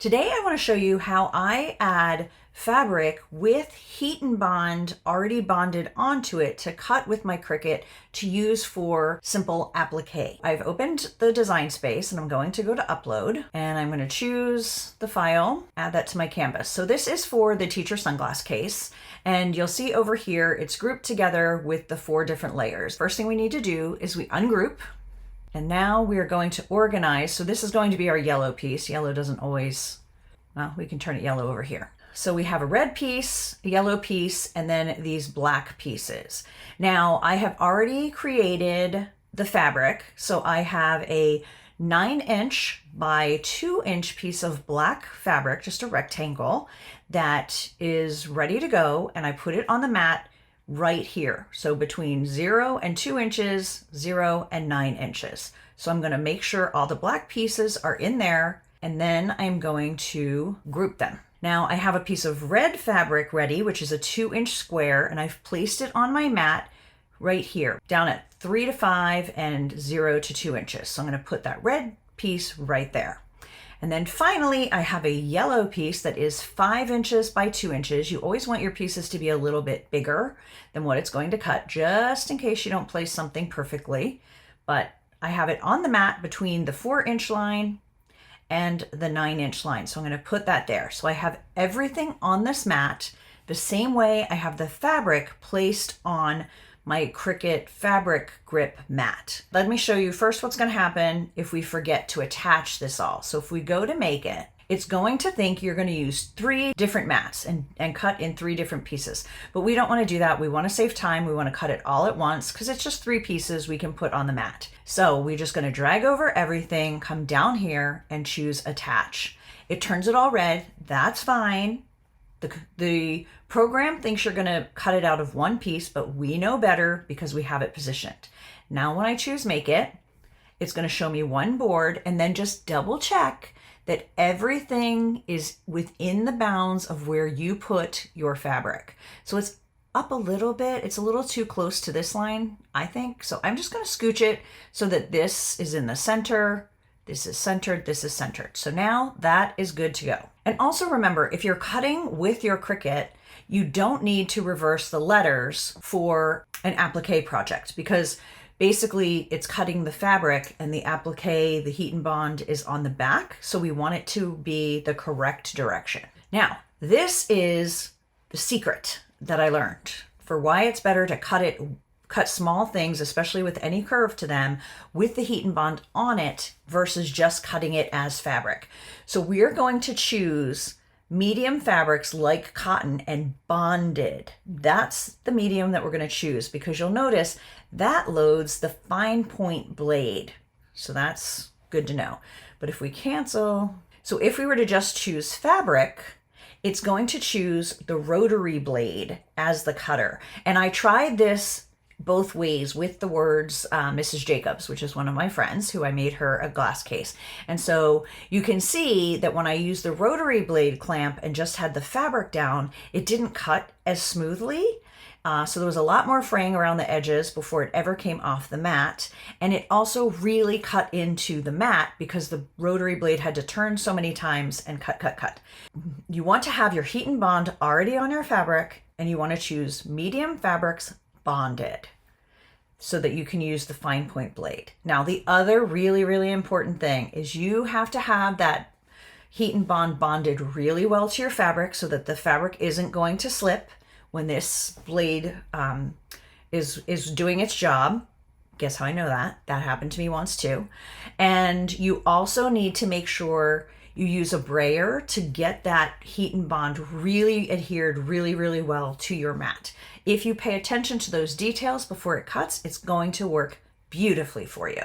Today I want to show you how I add fabric with HeatnBond already bonded onto it to cut with my Cricut to use for simple applique. I've opened the design space and I'm going to go to upload and I'm going to choose the file, add that to my canvas. So this is for the teacher sunglass case, and you'll see over here it's grouped together with the 4 different layers. First thing we need to do is we ungroup. And now we are going to organize. So this is going to be our yellow piece. Yellow doesn't always, well, we can turn it yellow over here. So we have a red piece, a yellow piece, and then these black pieces. Now I have already created the fabric. So I have a 9" by 2" piece of black fabric, just a rectangle that is ready to go. And I put it on the mat right here. So between 0 and 2 inches, 0 and 9 inches. So I'm going to make sure all the black pieces are in there, and then I'm going to group them. Now I have a piece of red fabric ready, which is a 2" square, and I've placed it on my mat right here, down at 3 to 5 and 0 to 2 inches. So I'm going to put that red piece right there. And then finally, I have a yellow piece that is 5 inches by 2 inches. You always want your pieces to be a little bit bigger than what it's going to cut, just in case you don't place something perfectly. But I have it on the mat between the 4" line and the 9" line. So I'm going to put that there. So I have everything on this mat the same way I have the fabric placed on my Cricut fabric grip mat. Let me show you first what's going to happen if we forget to attach this all. So if we go to make it, it's going to think you're going to use 3 different mats and cut in 3 different pieces. But we don't want to do that. We want to save time. We want to cut it all at once because it's just 3 pieces we can put on the mat. So we're just going to drag over everything, come down here and choose attach. It turns it all red. That's fine. The program thinks you're going to cut it out of 1 piece, but we know better because we have it positioned. Now when I choose make it, it's going to show me 1 board, and then just double check that everything is within the bounds of where you put your fabric. So it's up a little bit. It's a little too close to this line, I think. So I'm just going to scooch it so that this is in the center. This is centered, this is centered. So now that is good to go. And also remember, if you're cutting with your Cricut, you don't need to reverse the letters for an applique project because basically it's cutting the fabric and the applique, the HeatnBond is on the back. So we want it to be the correct direction. Now, this is the secret that I learned for why it's better to cut small things, especially with any curve to them, with the HeatnBond on it versus just cutting it as fabric. So we're going to choose medium fabrics like cotton and bonded. That's the medium that we're going to choose because you'll notice that loads the fine point blade. So that's good to know. But if we cancel, so if we were to just choose fabric, it's going to choose the rotary blade as the cutter. And I tried this both ways with the words Mrs. Jacobs, which is one of my friends who I made her a glass case. And so you can see that when I used the rotary blade clamp and just had the fabric down, it didn't cut as smoothly. So there was a lot more fraying around the edges before it ever came off the mat. And it also really cut into the mat because the rotary blade had to turn so many times and cut. You want to have your HeatnBond already on your fabric, and you want to choose medium fabrics bonded so that you can use the fine point blade. Now, the other really, really important thing is you have to have that HeatnBond bonded really well to your fabric so that the fabric isn't going to slip when this blade is doing its job. Guess how I know that? That happened to me once too. And you also need to make sure you use a brayer to get that HeatnBond really adhered really, really well to your mat. If you pay attention to those details before it cuts, it's going to work beautifully for you.